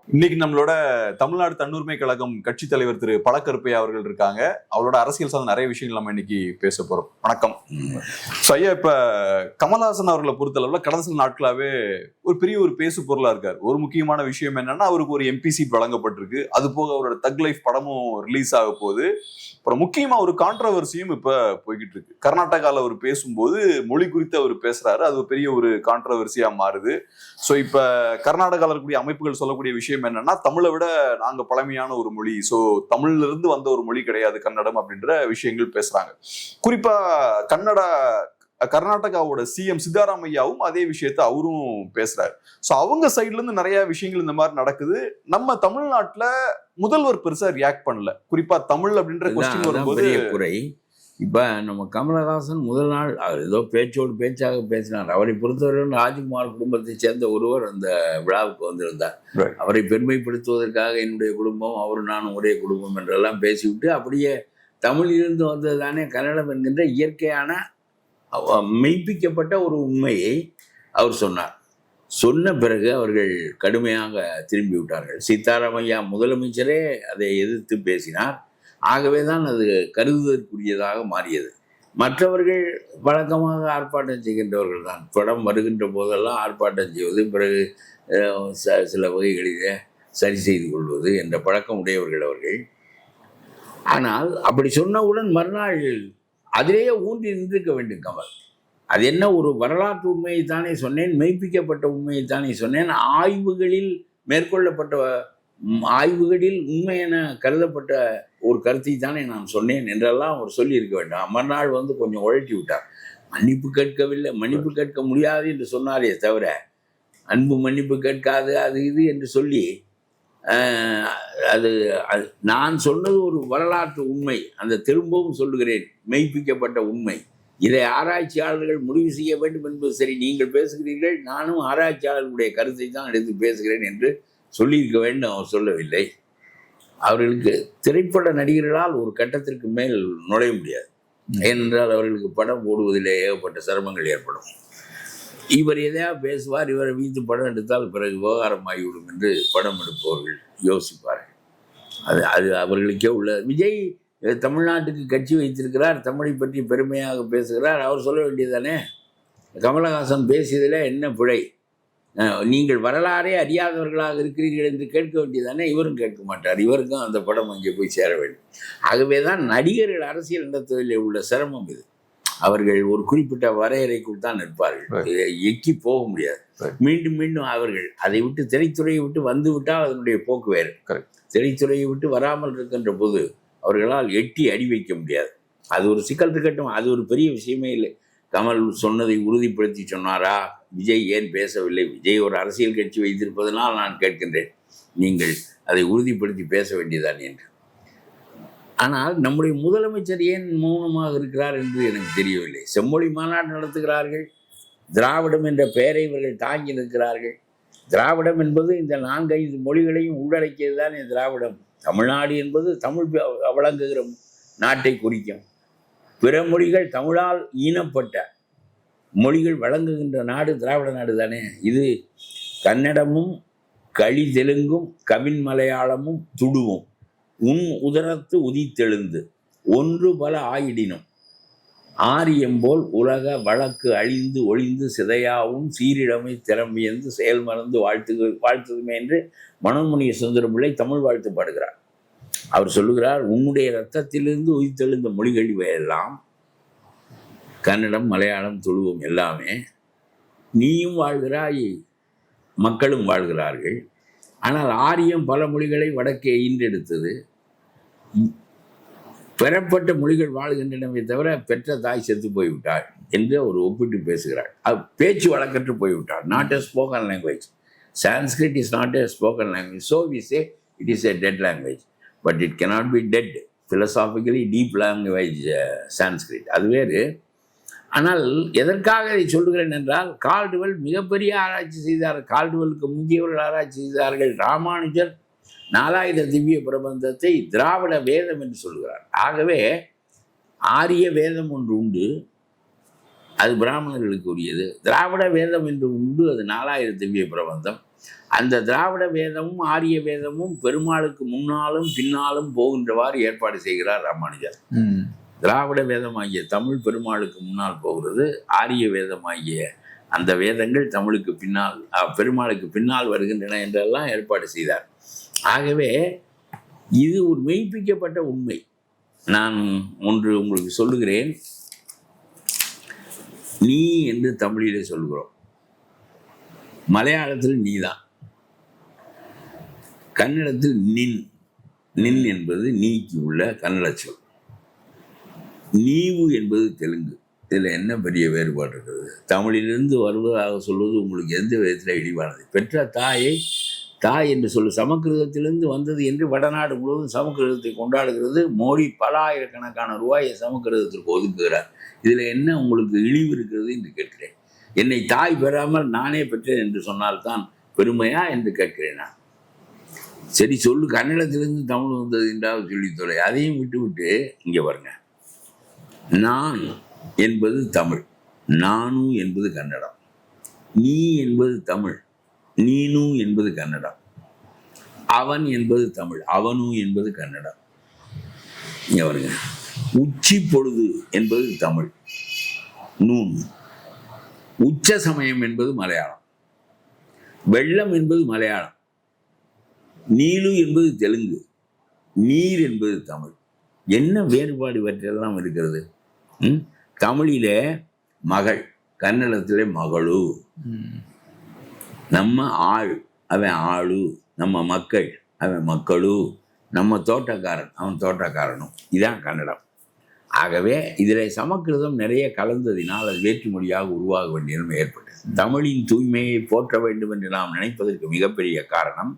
இன்னைக்கு நம்மளோட தமிழ்நாடு தன்னுரிமை கழகம் கட்சி தலைவர் திரு பழக்கருப்பையா அவர்கள் இருக்காங்க. அவரோட அரசியல் சார்ந்த நிறைய விஷயங்கள் நம்ம இன்னைக்கு பேச போறோம். வணக்கம். ஐயா, இப்ப கமல்ஹாசன் அவர்களை பொறுத்தளவுல கடந்த சில நாட்களாவே ஒரு பெரிய ஒரு பேசு பொருளா இருக்காரு. ஒரு முக்கியமான விஷயம் என்னன்னா, அவருக்கு ஒரு எம்பி சீட் வழங்கப்பட்டிருக்கு. அது போக அவரோட தக் லைஃப் படமும் ரிலீஸ் ஆக போகுது. அப்புறம் முக்கியமா ஒரு கான்ட்ரவர்சியும் இப்ப போய்கிட்டு இருக்கு. கர்நாடகால அவர் பேசும்போது மொழி குறித்து அவர் பேசுறாரு. அது பெரிய ஒரு கான்ட்ரவர்சியா மாறுது. சோ இப்ப கர்நாடகால இருக்கக்கூடிய அமைப்புகள் சொல்லக்கூடிய விஷயம் என்னன்னா, தமிழை விட நாங்க பழமையான ஒரு மொழி, சோ தமிழ்ல இருந்து வந்த ஒரு மொழி கிடையாது கன்னடம் அப்படின்ற விஷயங்கள் பேசுறாங்க. குறிப்பா கர்நாடகாவோட சிஎம் சித்தாராமையாவும் அதே விஷயத்த அவரும் பேசுறாரு. சோ அவங்க சைட்ல இருந்து நிறைய விஷயங்கள் இந்த மாதிரி நடக்குது. நம்ம தமிழ்நாட்டுல முதல்வர் பெருசா ரியாக்ட் பண்ணல. குறிப்பா தமிழ் அப்படின்ற கொஸ்டின் வரும்போது குறை. இப்ப நம்ம கமலஹாசன் முதல் நாள் ஏதோ பேச்சோடு பேச்சாக பேசினார். அவரை பொறுத்தவரை ராஜ்குமார் குடும்பத்தை சேர்ந்த ஒருவர் அந்த விழாவுக்கு வந்திருந்தார். அவரை பெருமைப்படுத்துவதற்காக என்னுடைய குடும்பம், அவரும் நானும் ஒரே குடும்பம் என்றெல்லாம் பேசிவிட்டு அப்படியே தமிழிலிருந்து வந்தது தானே கன்னடம் என்கின்ற இயற்கையான மெய்ப்பிக்கப்பட்ட ஒரு உண்மையை அவர் சொன்னார். சொன்ன பிறகு அவர்கள் கடுமையாக திரும்பி விட்டார்கள். சீதாராமையா முதலமைச்சரே அதை எதிர்த்து பேசினார். ஆகவே தான் அது கருதுவதற்குரியதாக மாறியது. மற்றவர்கள் வழக்கமாக ஆர்ப்பாட்டம் செய்கின்றவர்கள் தான். படம் வருகின்ற போதெல்லாம் ஆர்ப்பாட்டம் செய்வது, பிறகு சில வகைகளிலே சரி செய்து கொள்வது என்ற பழக்கம் உடையவர்கள் அவர்கள். ஆனால் அப்படி சொன்னவுடன் மறுநாள் அதிலேயே ஊன்றி நின்றிருக்க வேண்டும் கமல். அது என்ன, ஒரு வரலாற்று உண்மையை தானே சொன்னேன், மெய்ப்பிக்கப்பட்ட உண்மையை தானே சொன்னேன், ஆய்வுகளில் மேற்கொள்ளப்பட்ட ஆய்வுகளில் உண்மை என கருதப்பட்ட ஒரு கருத்தை தானே நான் சொன்னேன் என்றெல்லாம் அவர் சொல்லியிருக்க வேண்டாம். மறுநாள் கொஞ்சம் உழட்டி விட்டார். மன்னிப்பு கேட்கவில்லை, மன்னிப்பு கேட்க முடியாது என்று சொன்னாரே தவிர அன்பு மன்னிப்பு கேட்காது அது இது என்று சொல்லி அது நான் சொன்னது ஒரு வரலாற்று உண்மை, அந்த திரும்பவும் சொல்லுகிறேன், மெய்ப்பிக்கப்பட்ட உண்மை. இதை ஆராய்ச்சியாளர்கள் முடிவு செய்ய வேண்டும் என்பது சரி. நீங்கள் பேசுகிறீர்கள், நானும் ஆராய்ச்சியாளர்களுடைய கருத்தை தான் எடுத்து பேசுகிறேன் என்று சொல்லியிருக்க வேண்டும். அவர் சொல்லவில்லை. அவர்களுக்கு திரைப்பட நடிகர்களால் ஒரு கட்டத்திற்கு மேல் நுழைய முடியாது. ஏனென்றால் அவர்களுக்கு படம் போடுவதிலே ஏகப்பட்ட சிரமங்கள் ஏற்படும். இவர் எதையாவது பேசுவார், இவரை வீட்டு படம் எடுத்தால் பிறகு விவகாரமாகிவிடும் என்று படம் எடுப்பவர்கள் யோசிப்பார்கள். அது அவர்களுக்கே உள்ள. விஜய் தமிழ்நாட்டுக்கு கட்சி வைத்திருக்கிறார், தமிழை பற்றி பெருமையாக பேசுகிறார். அவர் சொல்ல வேண்டியதானே, கமலஹாசன் பேசியதில் என்ன பிழை, நீங்கள் வரலாறே அறியாதவர்களாக இருக்கிறீர்கள் என்று கேட்க வேண்டியதானே. இவரும் கேட்க மாட்டார். இவருக்கும் அந்த படம் அங்கே போய் சேர வேண்டும். ஆகவே தான் நடிகர்கள் அரசியல் நடத்துவதில் உள்ள சிரமம் இது. அவர்கள் ஒரு குறிப்பிட்ட வரையறைக்குள் தான் நிற்பார்கள், எக்கி போக முடியாது. மீண்டும் மீண்டும் அவர்கள் அதை விட்டு திரைத்துறையை விட்டு வந்து விட்டால் அதனுடைய போக்கு வேறு. திரைத்துறையை விட்டு வராமல் இருக்கின்ற போது அவர்களால் எட்டி அடி வைக்க முடியாது. அது ஒரு சிக்கல் இருக்கட்டும், அது ஒரு பெரிய விஷயமே இல்லை. கமல் சொன்னதை உறுதிப்படுத்தி சொன்னாரா? விஜய் ஏன் பேசவில்லை? விஜய் ஒரு அரசியல் கட்சி வைத்திருப்பதனால் நான் கேட்கின்றேன், நீங்கள் அதை உறுதிப்படுத்தி பேச வேண்டியதான் என்று. ஆனால் நம்முடைய முதலமைச்சர் ஏன் மௌனமாக இருக்கிறார் என்று எனக்கு தெரியவில்லை. செம்மொழி மாநாடு நடத்துகிறார்கள், திராவிடம் என்ற பெயரை இவர்கள் தாங்கி நிற்கிறார்கள். திராவிடம் என்பது இந்த 4-5 மொழிகளையும் உள்ளடக்கியது தான் திராவிடம். தமிழ்நாடு என்பது தமிழ் வழங்குகிற நாட்டை குறிக்கும். பிற மொழிகள் தமிழால் ஈனப்பட்ட மொழிகள் வழங்குகின்ற நாடு திராவிட நாடு தானே. இது கன்னடமும் களி தெலுங்கும் கவின் மலையாளமும் துடுவும் உன் உதரத்து உதித்தெழுந்து ஒன்று பல ஆயிடினும் ஆரியம்போல் உலக வழக்கு அழிந்து ஒளிந்து சிதையாவும் சீரிடமை திறமையந்து செயல் மறந்து வாழ்த்துதுமே என்று மனோன்மணிய சுந்தரம்பிள்ளை தமிழ் வாழ்த்து பாடுகிறார். அவர் சொல்லுகிறார், உன்னுடைய இரத்தத்திலிருந்து உதித்தெழுந்த மொழிகள் இவையெல்லாம் கன்னடம், மலையாளம், துளுவம் எல்லாமே. நீயும் வாழ்கிறாய், மக்களும் வாழ்கிறார்கள். ஆனால் ஆரியம் பல மொழிகளை வடக்கே ஈன்றெடுத்தது. பெறப்பட்ட மொழிகள் வாழ்கின்றனவே தவிர பெற்ற தாய் செத்து போய்விட்டாள் என்று அவர் ஒப்பிட்டு பேசுகிறார். பேச்சு வழக்கற்று போய்விட்டார். Not a spoken language. Sanskrit is not a spoken language. So we say it is a dead language. But it cannot be dead. Philosophically deep language Sanskrit. அது வேறு. ஆனால் எதற்காக இதை சொல்லுகிறேன் என்றால், கால்டுவெல் மிகப்பெரிய ஆராய்ச்சி செய்தார். கால்டுவெலுக்கு முந்தியவர்கள் ஆராய்ச்சி செய்தார்கள். ராமானுஜர் 4000 திவ்ய பிரபந்தத்தை திராவிட வேதம் என்று சொல்கிறார். ஆகவே ஆரிய வேதம் ஒன்று உண்டு, அது பிராமணர்களுக்கு உரியது. திராவிட வேதம் என்று உண்டு, அது 4000 திவ்ய பிரபந்தம். அந்த திராவிட வேதமும் ஆரிய வேதமும் பெருமாளுக்கு முன்னாலும் பின்னாலும் போகின்றவாறு ஏற்பாடு செய்கிறார் ராமானுஜர். திராவிட வேதமாகிய தமிழ் பெருமாளுக்கு முன்னால் போகிறது, ஆரிய வேதமாகிய அந்த வேதங்கள் தமிழுக்கு பின்னால் பெருமாளுக்கு பின்னால் வருகின்றன என்றெல்லாம் ஏற்பாடு செய்தார். ஆகவே இது ஒரு மெய்ப்பிக்கப்பட்ட உண்மை. நான் ஒன்று உங்களுக்கு சொல்லுகிறேன். நீ என்று தமிழிலே சொல்கிறோம், மலையாளத்தில் நீதான், கன்னடத்தில் நின். நின் என்பது நீக்கு உள்ள கன்னட சொல். நீவு என்பது தெலுங்கு. இதில் என்ன பெரிய வேறுபாடு இருக்கிறது? தமிழிலிருந்து வருவதாக சொல்வது உங்களுக்கு எந்த விதத்தில் இழிவானது? பெற்ற தாயை தாய் என்று சொல்லு சமஸ்கிருதத்திலிருந்து வந்தது என்று வடநாடு முழுவதும் சமஸ்கிருதத்தை கொண்டாடுகிறது. மோடி பல ஆயிரக்கணக்கான ரூபாயை சமஸ்கிருதத்திற்கு ஒதுக்குகிறார். இதில் என்ன உங்களுக்கு இழிவு இருக்கிறது என்று கேட்கிறேன். என்னை தாய் பெறாமல் நானே பெற்றேன் என்று சொன்னால்தான் பெருமையா என்று கேட்கிறேன் நான். சரி சொல்லு, கன்னடத்திலிருந்து தமிழ் வந்தது என்றாவது சொல்லித்தொலை. அதையும் விட்டு விட்டு இங்கே பாருங்க, நான் என்பது தமிழ், நானு என்பது கன்னடம். நீ என்பது தமிழ், நீனு என்பது கன்னடம். அவன் என்பது தமிழ், அவனு என்பது கன்னடம். இங்க வருங்க, உச்சி பொழுது என்பது தமிழ், நூன். உச்ச சமயம் என்பது மலையாளம், வெள்ளம் என்பது மலையாளம், நீலு என்பது தெலுங்கு, நீர் என்பது தமிழ். என்ன வேறுபாடு இவற்றெல்லாம் இருக்கிறது? தமிழிலே மகள், கன்னடத்திலே மகளு. நம்ம ஆள், அவன் ஆளு. நம்ம மக்கள், அவன் மக்களு. நம்ம தோட்டக்காரன், அவன் தோட்டக்காரனும். இதான் கன்னடம். ஆகவே இதில் சமஸ்கிருதம் நிறைய கலந்ததினால் அது வேற்றுமொழியாக உருவாக வேண்டிய நிலைமை ஏற்பட்டது. தமிழின் தூய்மையை போற்ற வேண்டும் என்று நாம் நினைப்பதற்கு மிகப்பெரிய காரணம்,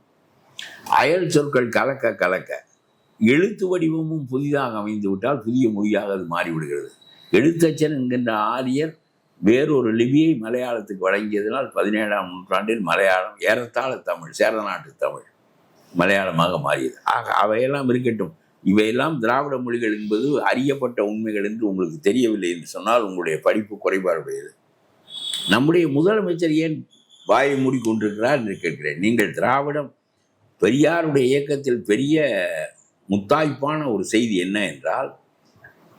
அயல் சொற்கள் கலக்க கலக்க எழுத்து வடிவமும் புதிதாக அமைந்து விட்டால் புதிய மொழியாக அது மாறிவிடுகிறது. எழுத்தச்சன் என்கின்ற ஆரியர் வேறொரு லிபியை மலையாளத்துக்கு வழங்கியதனால் 17ஆம் நூற்றாண்டில் மலையாளம் ஏறத்தாழ தமிழ், சேர நாட்டு தமிழ் மலையாளமாக மாறியது. ஆக அவையெல்லாம் இருக்கட்டும். இவையெல்லாம் திராவிட மொழிகள் என்பது அறியப்பட்ட உண்மைகள் என்று உங்களுக்கு தெரியவில்லை என்று சொன்னால் உங்களுடைய படிப்பு குறைபாடுடையது. நம்முடைய முதலமைச்சர் ஏன் வாயை மூடிக்கொண்டிருக்கிறார் என்று கேட்கிறேன். நீங்கள் திராவிடம் பெரியாருடைய இயக்கத்தில் பெரிய முத்தாய்ப்பான ஒரு செய்தி என்ன என்றால்,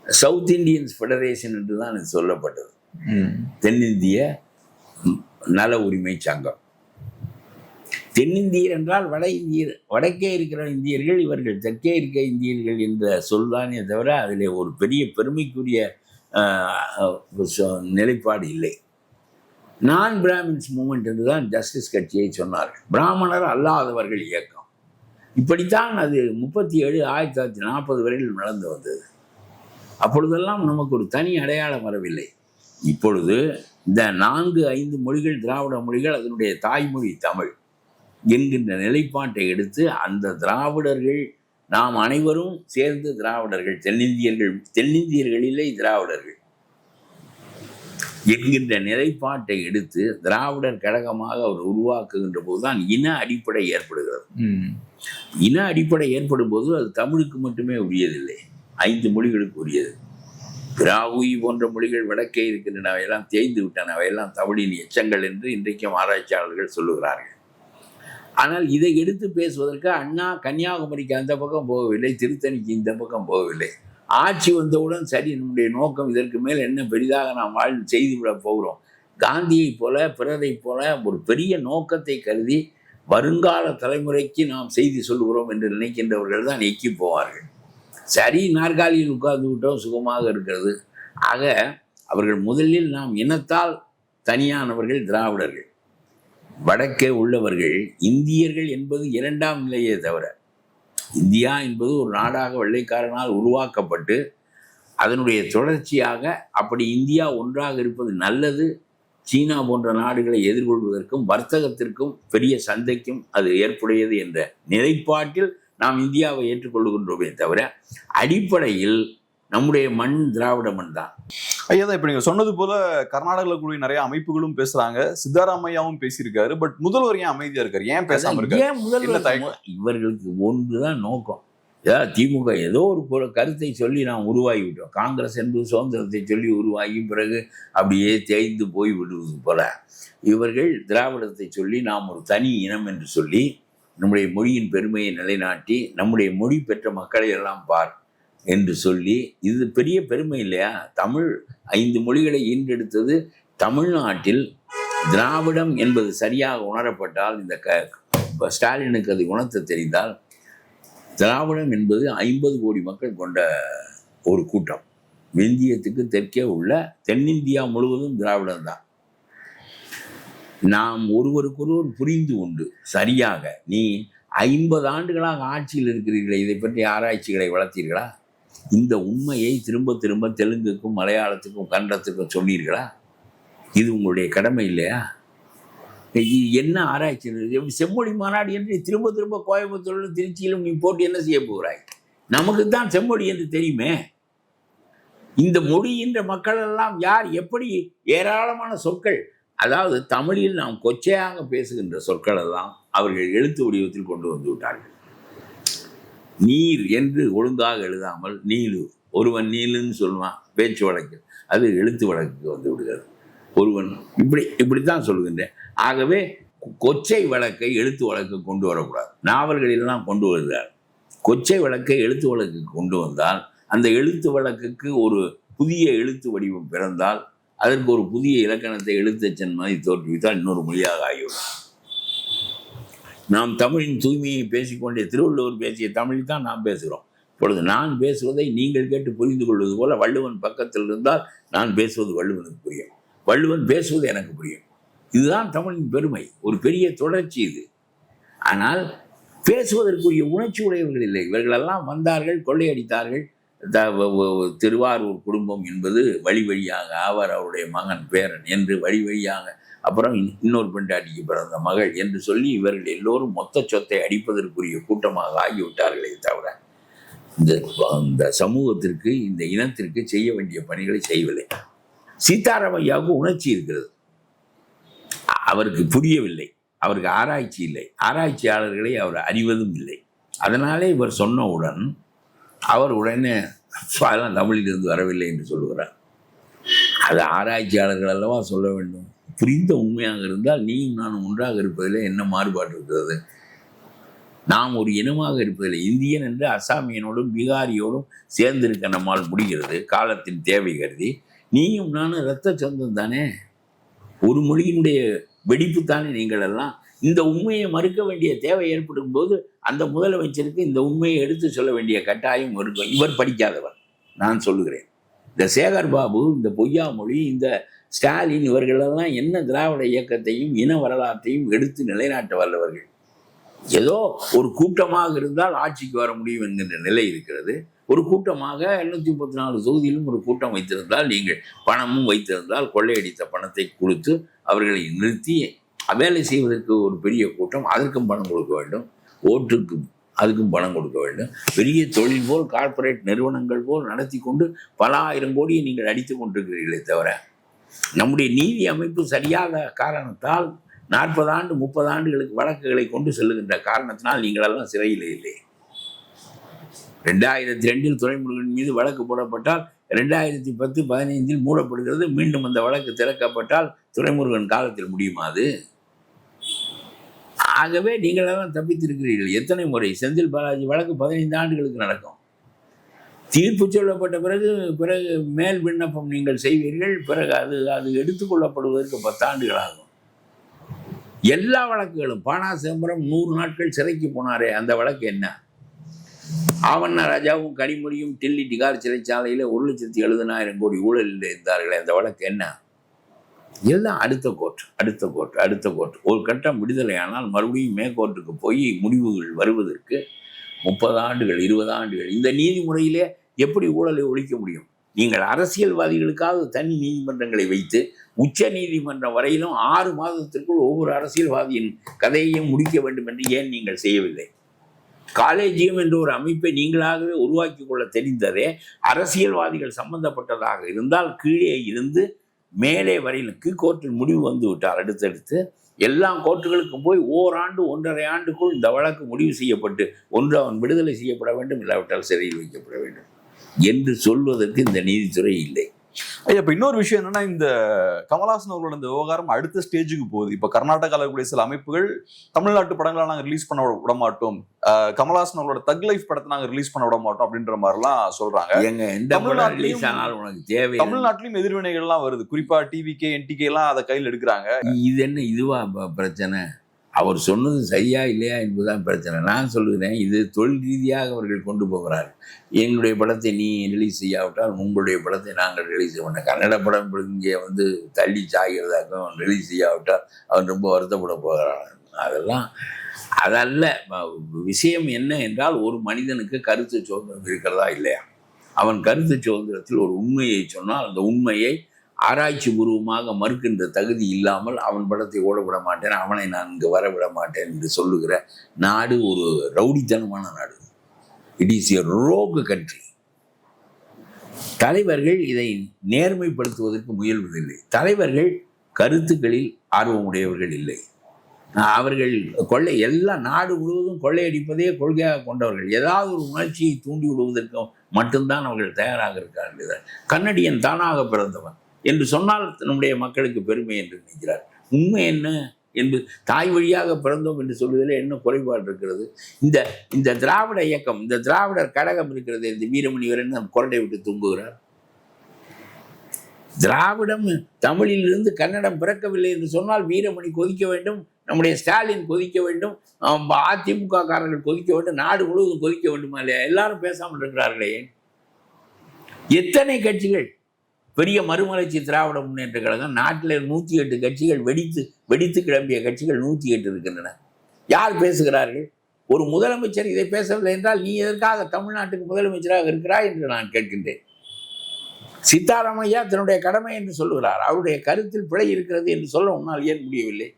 சவுத் இந்தியன்ஸ் ஃபெடரேஷன் என்று தான் இது சொல்லப்பட்டது. தென்னிந்திய நல உரிமை சங்கம். தென்னிந்தியர் என்றால் வட இந்தியர், வடக்கே இருக்கிற இந்தியர்கள், இவர்கள் தெற்கே இருக்க இந்தியர்கள் என்ற சொல்தானே தவிர அதில் ஒரு பெரிய பெருமைக்குரிய நிலைப்பாடு இல்லை. நான் பிராமின்ஸ் மூமெண்ட் என்று தான் ஜஸ்டிஸ் கட்சியை சொன்னார்கள். பிராமணர் அல்லாதவர்கள் இயக்கம். இப்படித்தான் அது 37 1940 வரையில் நடந்து வந்தது. அப்பொழுதெல்லாம் நமக்கு ஒரு தனி அடையாளம் வரவில்லை. இப்பொழுது இந்த 4-5 மொழிகள் திராவிட மொழிகள், அதனுடைய தாய்மொழி தமிழ் என்கின்ற நிலைப்பாட்டை எடுத்து அந்த திராவிடர்கள், நாம் அனைவரும் சேர்ந்து திராவிடர்கள், தென்னிந்தியர்களிலே திராவிடர்கள் என்கின்ற நிலைப்பாட்டை எடுத்து திராவிடர் கழகமாக அவர் உருவாக்குகின்ற போதுதான் இன அடிப்படை ஏற்படுகிறது. இன அடிப்படை ஏற்படும் போது அது தமிழுக்கு மட்டுமே உரியதில்லை, 5 மொழிகளுக்கு உரியது. பிராகுயி போன்ற மொழிகள் வடக்கே இருக்கின்றன, அவையெல்லாம் தேய்ந்து விட்டன, அவையெல்லாம் தமிழின் எச்சங்கள் என்று இன்றைக்கும் ஆராய்ச்சியாளர்கள் சொல்லுகிறார்கள். ஆனால் இதை எடுத்து பேசுவதற்கு அண்ணா கன்னியாகுமரிக்கு அந்த பக்கம் போகவில்லை, திருத்தணிக்கு இந்த பக்கம் போகவில்லை. ஆட்சி வந்தவுடன் சரி, நம்முடைய நோக்கம் இதற்கு மேல் என்ன பெரிதாக நாம் வாழ்ந்து செய்துவிட போகிறோம், காந்தியை போல பிறரை போல ஒரு பெரிய நோக்கத்தை கருதி வருங்கால தலைமுறைக்கு நாம் செய்தி சொல்லுகிறோம் என்று நினைக்கின்றவர்கள் தான் எக்கி போவார்கள். சரி, நாற்காலியில் உட்கார்ந்து விட்டோம், சுகமாக இருக்கிறது. ஆக அவர்கள் முதலில் நாம் இனத்தால் தனியானவர்கள் திராவிடர்கள், வடக்கே உள்ளவர்கள் இந்தியர்கள் என்பது 2ஆம் நிலையே தவிர, இந்தியா என்பது ஒரு நாடாக வெள்ளைக்காரனால் உருவாக்கப்பட்டு அதனுடைய தொடர்ச்சியாக அப்படி இந்தியா ஒன்றாக இருப்பது நல்லது, சீனா போன்ற நாடுகளை எதிர்கொள்வதற்கும் வர்த்தகத்திற்கும் பெரிய சந்தைக்கும் அது ஏற்புடையது என்ற நிலைப்பாட்டில் நாம் இந்தியாவை ஏற்றுக்கொள்ளுகின்றோமே தவிர அடிப்படையில் நம்முடைய மண் திராவிட மண் தான். ஐயா தான் இப்ப நீங்க சொன்னது போல கர்நாடகாவில் கூடிய நிறைய அமைப்புகளும் பேசுறாங்க, சித்தாராமையாவும் பேசியிருக்காரு. பட் முதல்வர் ஏன் அமைதியா இருக்காரு? ஏன் பேசாம இருக்காரு? ஏன் முதல்வர்? இவர்களுக்கு ஒன்றுதான் நோக்கம், ஏதாவது திமுக ஏதோ ஒரு கருத்தை சொல்லி நாம் உருவாகிவிட்டோம். காங்கிரஸ் என்பது சுதந்திரத்தை சொல்லி உருவாகி பிறகு அப்படியே தேய்ந்து போய் விடுவது போல இவர்கள் திராவிடத்தை சொல்லி நாம் ஒரு தனி இனம் என்று சொல்லி நம்முடைய மொழியின் பெருமையை நிலைநாட்டி நம்முடைய மொழி பெற்ற மக்களை எல்லாம் பார் என்று சொல்லி, இது பெரிய பெருமை இல்லையா? தமிழ் 5 மொழிகளை ஈன்றெடுத்தது தமிழ்நாட்டில். திராவிடம் என்பது சரியாக உணரப்பட்டால், இந்த ஸ்டாலினுக்கு அது உணர்த்த தெரிந்தால், திராவிடம் என்பது 50 கோடி மக்கள் கொண்ட ஒரு கூட்டம். விந்தியத்துக்கு தெற்கே உள்ள தென்னிந்தியா முழுவதும் திராவிடம் தான். நாம் ஒருவருக்கொருவர் புரிந்து கொண்டு சரியாக, நீ 50 ஆண்டுகளாக ஆட்சியில் இருக்கிறீர்களே, இதை பற்றி ஆராய்ச்சிகளை வளர்த்தீர்களா? இந்த உண்மையை திரும்ப திரும்ப தெலுங்குக்கும் மலையாளத்துக்கும் கன்னடத்துக்கும் சொன்னீர்களா? இது உங்களுடைய கடமை இல்லையா? இது என்ன ஆராய்ச்சி? செம்மொழி மாநாடு என்று திரும்ப திரும்ப கோயம்புத்தூரிலும் திருச்சியிலும் நீ போட்டு என்ன செய்ய போகிறாய்? நமக்கு தான் செம்மொழி என்று தெரியுமே. இந்த மொழி என்ற மக்கள் எல்லாம் யார், எப்படி? ஏராளமான சொற்கள், அதாவது தமிழில் நாம் கொச்சையாக பேசுகின்ற சொற்கள் எல்லாம் அவர்கள் எழுத்து வடிவத்தில் கொண்டு வந்து விட்டார்கள். நீர் என்று ஒழுங்காக எழுதாமல் நீலு, ஒருவன் நீலுன்னு சொல்லுவான் பேச்சு வழக்கு, அது எழுத்து வழக்குக்கு வந்து விடுகிறது. ஒருவன் இப்படித்தான் சொல்லுகின்றேன். ஆகவே கொச்சை வழக்கை எழுத்து வழக்கு கொண்டு வரக்கூடாது. நாவல்களெல்லாம் கொண்டு வருகிறார். கொச்சை வழக்கை எழுத்து வழக்கு கொண்டு வந்தால், அந்த எழுத்து வழக்குக்கு ஒரு புதிய எழுத்து வடிவம் பிறந்தால், அதற்கு ஒரு புதிய இலக்கணத்தை எழுத்தச்சன் மாதிரி தோற்றுவித்தால் இன்னொரு மொழியாக ஆகிவிடும். நாம் தமிழின் தூய்மையை பேசிக்கொண்டே திருவள்ளுவர் பேசிய தமிழில் தான் நாம் பேசுகிறோம். இப்பொழுது நான் பேசுவதை நீங்கள் கேட்டு புரிந்து கொள்வது போல வள்ளுவன் பக்கத்தில் இருந்தால் நான் பேசுவது வள்ளுவனுக்கு புரியும், வள்ளுவன் பேசுவது எனக்கு புரியும். இதுதான் தமிழின் பெருமை, ஒரு பெரிய தொடர்ச்சி இது. ஆனால் பேசுவதற்குரிய உணர்ச்சி உடையவர்கள் இல்லை. இவர்களெல்லாம் வந்தார்கள், கொள்ளையடித்தார்கள். திருவாரூர் குடும்பம் என்பது வழி வழியாக அவர் அவருடைய மகன் பேரன் என்று வழி வழியாக, அப்புறம் இன்னொரு பெண்டாட்டிக்கு பிறந்த மகள் என்று சொல்லி இவர்கள் எல்லோரும் மொத்த சொத்தை அடிப்பதற்குரிய கூட்டமாக ஆகிவிட்டார்களே தவிர இந்த சமூகத்திற்கு, இந்த இனத்திற்கு செய்ய வேண்டிய பணிகளை செய்யவில்லை. சீதாராமையாவுக்கு உணர்ச்சி இருக்கிறது, அவருக்கு புரியவில்லை, அவருக்கு ஆராய்ச்சி இல்லை, ஆராய்ச்சியாளர்களை அவர் அறிவதும் இல்லை. அதனாலே இவர் சொன்னவுடன் அவர் உடனே அதெல்லாம் தமிழிலிருந்து வரவில்லை என்று சொல்லுகிறார். அது ஆராய்ச்சியாளர்கள் அல்லவா சொல்ல வேண்டும். புரிந்த உண்மையாக இருந்தால் நீயும் நானும் ஒன்றாக இருப்பதில் என்ன மாறுபாடு இருக்கிறது? நாம் ஒரு இனமாக இருப்பதில்லை. இந்தியன் என்று அசாமியனோடும் பீகாரியோடும் சேர்ந்திருக்க நம்மால் முடிகிறது, காலத்தின் தேவை கருதி. நீயும் நானும் இரத்த சொந்தம் தானே, ஒரு மொழியினுடைய வெடிப்பு தானே நீங்கள் எல்லாம். இந்த உண்மையை மறுக்க வேண்டிய தேவை ஏற்படும் போது அந்த முதலமைச்சருக்கு இந்த உண்மையை எடுத்து சொல்ல வேண்டிய கட்டாயம் இருக்கும். இவர் படிக்காதவர், நான் சொல்லுகிறேன். இந்த சேகர் பாபு, இந்த பொய்யா மொழி, இந்த ஸ்டாலின், இவர்களெல்லாம் என்ன திராவிட இயக்கத்தையும் இன வரலாற்றையும் எடுத்து நிலைநாட்ட வல்லவர்கள். ஏதோ ஒரு கூட்டமாக இருந்தால் ஆட்சிக்கு வர முடியும் என்கின்ற நிலை இருக்கிறது. ஒரு கூட்டமாக 234 தொகுதியிலும் ஒரு கூட்டம் வைத்திருந்தால், நீங்கள் பணமும் வைத்திருந்தால், கொள்ளையடித்த பணத்தை கொடுத்து அவர்களை நிறுத்தி வேலை செய்வதற்கு ஒரு பெரிய கூட்டம், அதற்கும் பணம் கொடுக்க வேண்டும், ஓட்டுக்கு அதுக்கும் பணம் கொடுக்க வேண்டும். பெரிய தொழில் போல், கார்ப்பரேட் நிறுவனங்கள் போல் நடத்தி கொண்டு பல ஆயிரம் கோடியை நீங்கள் அடித்து கொண்டிருக்கிறீர்களே தவிர, நம்முடைய நீதி அமைப்பு சரியாத காரணத்தால் 40 ஆண்டு 30 ஆண்டுகளுக்கு வழக்குகளை கொண்டு செல்லுகின்ற காரணத்தினால் நீங்களெல்லாம் சிறையில் இல்லை. 2002 துரைமுருகன் மீது வழக்கு போடப்பட்டால் 2010, 15 மூடப்படுகிறது. மீண்டும் அந்த வழக்கு திறக்கப்பட்டால் துரைமுருகன் காலத்தில் முடியுமா அது? ஆகவே நீங்களெல்லாம் தப்பித்திருக்கிறீர்கள். எத்தனை முறை செந்தில் பாலாஜி வழக்கு 15 ஆண்டுகளுக்கு நடக்கும். தீர்ப்பு சொல்லப்பட்ட பிறகு மேல் விண்ணப்பம் நீங்கள் செய்வீர்கள். பிறகு அது எடுத்துக்கொள்ளப்படுவதற்கு 10 ஆண்டுகள் ஆகும். எல்லா வழக்குகளும், பானா சிதம்பரம் 100 நாட்கள் சிறைக்கு போனாரே, அந்த வழக்கு என்ன? ஆவண்ணா ராஜாவும் கனிமொழியும் டில்லி டிகார் சிறைச்சாலையில் 1,70,000 கோடி ஊழலில் இருந்தார்களே, அந்த வழக்கு என்ன? எல்லாம் அடுத்த கோர்ட். ஒரு கட்டம் விடுதலை ஆனால் மறுபடியும் மேற்கோர்ட்டுக்கு போய் முடிவுகள் வருவதற்கு 30 ஆண்டுகள் 20 ஆண்டுகள். இந்த நீதிமுறையிலே எப்படி ஊழலை ஒழிக்க முடியும்? நீங்கள் அரசியல்வாதிகளுக்காக தனி நீதிமன்றங்களை வைத்து உச்ச நீதிமன்றம் வரையிலும் 6 மாதத்திற்குள் ஒவ்வொரு அரசியல்வாதியின் கதையையும் முடிக்க வேண்டும் என்று ஏன் நீங்கள் செய்யவில்லை? காலேஜியம் என்ற ஒரு அமைப்பை நீங்களாகவே உருவாக்கி கொள்ள தெரிந்ததே. அரசியல்வாதிகள் சம்பந்தப்பட்டதாக இருந்தால் கீழே இருந்து மேலே வரையிலுக்கு கோர்ட்டில் முடிவு வந்து விட்டால் அடுத்தடுத்து எல்லா கோர்ட்டுகளுக்கும் போய் ஓராண்டு 1.5 ஆண்டுக்குள் இந்த வழக்கு முடிவு செய்யப்பட்டு ஒன்று அவன் விடுதலை செய்யப்பட வேண்டும், இல்லாவிட்டால் சிறையில் வைக்கப்பட வேண்டும் என்று சொல்வதற்கு இந்த நீதித்துறை இல்லை. ஐயா, இப்ப இன்னொரு விஷயம் என்னன்னா, இந்த கமல்ஹாசன் அவர்களோட இந்த விவகாரம் அடுத்த ஸ்டேஜுக்கு போகுது. இப்ப கர்நாடகாவில் இருக்கக்கூடிய சில அமைப்புகள் தமிழ்நாட்டு படங்களை நாங்க ரிலீஸ் பண்ண விட மாட்டோம், கமல்ஹாசன் அவர்களோட தக் லைஃப் படத்தை நாங்க ரிலீஸ் பண்ண விட மாட்டோம் அப்படின்ற மாதிரிலாம் சொல்றாங்க. எங்க எந்த படம் ரிலீஸ் ஆனாலும் உனக்கு தேவை. தமிழ்நாட்டிலும் எதிர்வினைகள் எல்லாம் வருது. குறிப்பா டிவிகே, என்டிகே எல்லாம் அதை கையில் எடுக்கிறாங்க. இது என்ன இதுவா பிரச்சனை? அவர் சொன்னது சரியா இல்லையா என்பதுதான் பிரச்சனை. நான் சொல்லுகிறேன், இது தொழில் ரீதியாக அவர்கள் கொண்டு போகிறார். எங்களுடைய படத்தை நீ ரிலீஸ் செய்யாவிட்டால் உங்களுடைய படத்தை நாங்கள் ரிலீஸ் செய்ய மாட்டோம். கன்னட படம் இங்கே வந்து தள்ளி சாகிறதாக்க அவன் ரிலீஸ் செய்யாவிட்டால் அவன் ரொம்ப வருத்தப்பட போகிறான். அதல்ல விஷயம். என்ன என்றால், ஒரு மனிதனுக்கு கருத்து சுதந்திரம் இருக்கிறதா இல்லையா? அவன் கருத்து சுதந்திரத்தில் ஒரு உண்மையை சொன்னால் அந்த உண்மையை ஆராய்ச்சி பூர்வமாக மறுக்கின்ற தகுதி இல்லாமல் அவன் படத்தை ஓடவிட மாட்டேன், அவனை நான் இங்கு வரவிட மாட்டேன் என்று சொல்லுகிற நாடு ஒரு ரவுடித்தனமான நாடு. It is a rogue country. தலைவர்கள் இதை நேர்மைப்படுத்துவதற்கு முயல்வதில்லை. தலைவர்கள் கருத்துக்களில் ஆர்வமுடையவர்கள் இல்லை. அவர்கள் எல்லா நாடு முழுவதும் கொள்ளையடிப்பதே கொள்கையாக கொண்டவர்கள். ஏதாவது ஒரு உணர்ச்சியை தூண்டி விடுவதற்கு மட்டும்தான் அவர்கள் தயாராக இருக்கிறார்கள். கன்னடியன் தானாக பிறந்தவன் என்று சொன்னால் நம்முடைய மக்களுக்கு பெருமை என்று நினைக்கிறார். உண்மை என்ன என்பது, தாய் வழியாக பிறந்தோம் என்று சொல்வதில் என்ன குறைபாடு இருக்கிறது? இந்த திராவிட இயக்கம், இந்த திராவிடர் கழகம் இருக்கிறது, இந்த வீரமணி வரன் நம் குரண்டை விட்டு தூங்குகிறார். திராவிடம் தமிழிலிருந்து கன்னடம் பிறக்கவில்லை என்று சொன்னால் வீரமணி கொதிக்க வேண்டும், நம்முடைய ஸ்டாலின் கொதிக்க வேண்டும், அதிமுக காரர்கள் கொதிக்க வேண்டும், நாடு முழுவதும் கொதிக்க வேண்டுமா இல்லையா? எல்லாரும் பேசாமல் இருக்கிறார்களே. எத்தனை கட்சிகள், பெரிய மறுமலர்ச்சி திராவிட முன்னேற்ற கழகம், நாட்டில் 108 கட்சிகள், வெடித்து கிளம்பிய கட்சிகள் 108 இருக்கின்றன. யார் பேசுகிறார்கள்? ஒரு முதலமைச்சர் இதை பேசவில்லை என்றால் நீ எதற்காக தமிழ்நாட்டுக்கு முதலமைச்சராக இருக்கிறாய் என்று நான் கேட்கின்றேன். சித்தாராமையா தன்னுடைய கடமை என்று சொல்லுகிறார். அவருடைய கருத்தில் பிழை இருக்கிறது என்று சொல்ல உன்னால் ஏன் முடியவில்லை?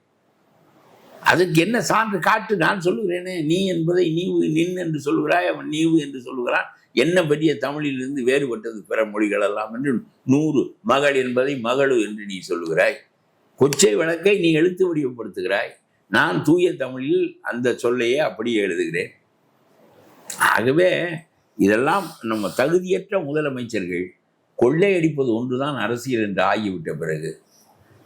அதற்கு என்ன சான்று காட்டு? நான் சொல்லுகிறேனே, நீ என்பதை நீவு நின் என்று சொல்லுகிறாய், அவன் நீவு என்று சொல்லுகிறான். என்ன பெரிய தமிழிலிருந்து வேறுபட்டது பிற மொழிகள் எல்லாம் என்று 100 மகள் என்பதை மகளு என்று நீ சொல்லுகிறாய். கொச்சை வழக்கை நீ எழுத்து வடிவப்படுத்துகிறாய். நான் தூய தமிழில் அந்த சொல்லையே அப்படியே எழுதுகிறேன். ஆகவே இதெல்லாம் நம்ம தகுதியற்ற முதலமைச்சர்கள். கொள்ளையடிப்பது ஒன்றுதான் அரசியல் என்று ஆகிவிட்ட பிறகு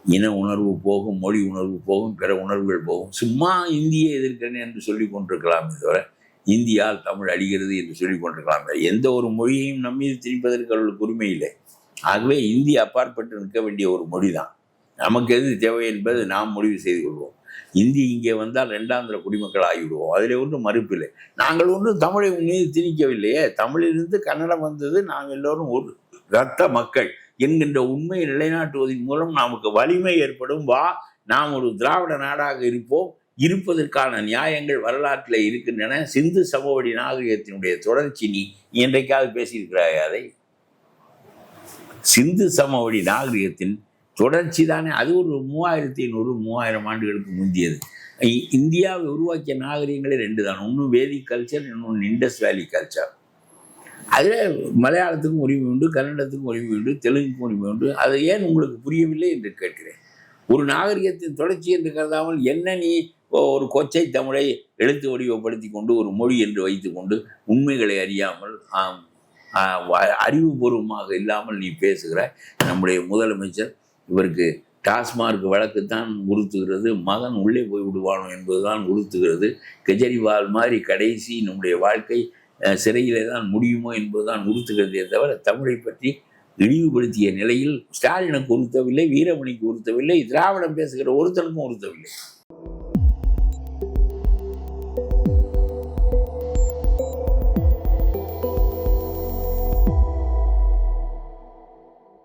இன உணர்வு போகும், மொழி உணர்வு போகும், பிற உணர்வுகள் போகும். சும்மா இந்தியை எதிர்க்கிறேன் என்று சொல்லிக் கொண்டிருக்கலாமே தவிர இந்தியால் தமிழ் அழிகிறது என்று சொல்லிக் கொண்டிருக்கலாம். எந்த ஒரு மொழியையும் நம் மீது திணிப்பதற்கு அவர்களுக்கு உரிமை இல்லை. ஆகவே இந்தி அப்பாற்பட்டு நிற்க வேண்டிய ஒரு மொழி தான். நமக்கு எது தேவை என்பது நாம் முடிவு செய்து கொள்வோம். இந்தி இங்கே வந்தால் 2ஆந்திர குடிமக்கள் ஆகிவிடுவோம். அதில் ஒன்றும் மறுப்பில்லை. நாங்கள் ஒன்றும் தமிழை மீது திணிக்கவில்லையே. தமிழிலிருந்து கன்னடம் வந்தது. நாங்கள் எல்லோரும் ஒரு இரத்த மக்கள் என்கின்ற உண்மையை நிலைநாட்டுவதன் மூலம் நமக்கு வலிமை ஏற்படும். நாம் ஒரு திராவிட நாடாக இருப்பதற்கான நியாயங்கள் வரலாற்றில் இருக்கின்றன. சிந்து சமவெளி நாகரிகத்தினுடைய தொடர்ச்சி நீ என்றைக்காவது பேசியிருக்கிறாய்? அதை சிந்து சமவெளி நாகரிகத்தின் தொடர்ச்சி தானே அது. ஒரு 3500-3000 ஆண்டுகளுக்கு முந்தியது. இந்தியாவை உருவாக்கிய நாகரிகங்களே 2 தான். ஒன்று வேதிக் கல்ச்சர், இன்னொன்று இண்டஸ் வேலி கல்ச்சர். அதில் மலையாளத்துக்கும் உரிமை உண்டு, கன்னடத்துக்கும் உரிமை உண்டு, தெலுங்குக்கும் உரிமை உண்டு. அது ஏன் உங்களுக்கு புரியவில்லை என்று கேட்கிறேன். ஒரு நாகரிகத்தின் தொடர்ச்சி என்று கருதாமல் என்ன நீ ஒரு கொச்சை தமிழை எழுத்து வடிவப்படுத்தி கொண்டு ஒரு மொழி என்று வைத்துக்கொண்டு உண்மைகளை அறியாமல் அறிவுபூர்வமாக இல்லாமல் நீ பேசுகிற நம்முடைய முதலமைச்சர். இவருக்கு டாஸ்மார்க் வழக்குத்தான் உறுத்துகிறது, மகன் உள்ளே போய் விடுவானோ என்பதுதான் உறுத்துகிறது. கெஜ்ரிவால் மாதிரி கடைசி நம்முடைய வாழ்க்கை சிறையிலே தான் முடியுமோ என்பதுதான் உறுத்துகிறதே தவிர தமிழை பற்றி இழிவுபடுத்திய நிலையில் ஸ்டாலினுக்கு உறுத்தவில்லை, வீரமணிக்கு உறுத்தவில்லை, திராவிடம் பேசுகிற ஒருத்தனுக்கும் உறுத்தவில்லை.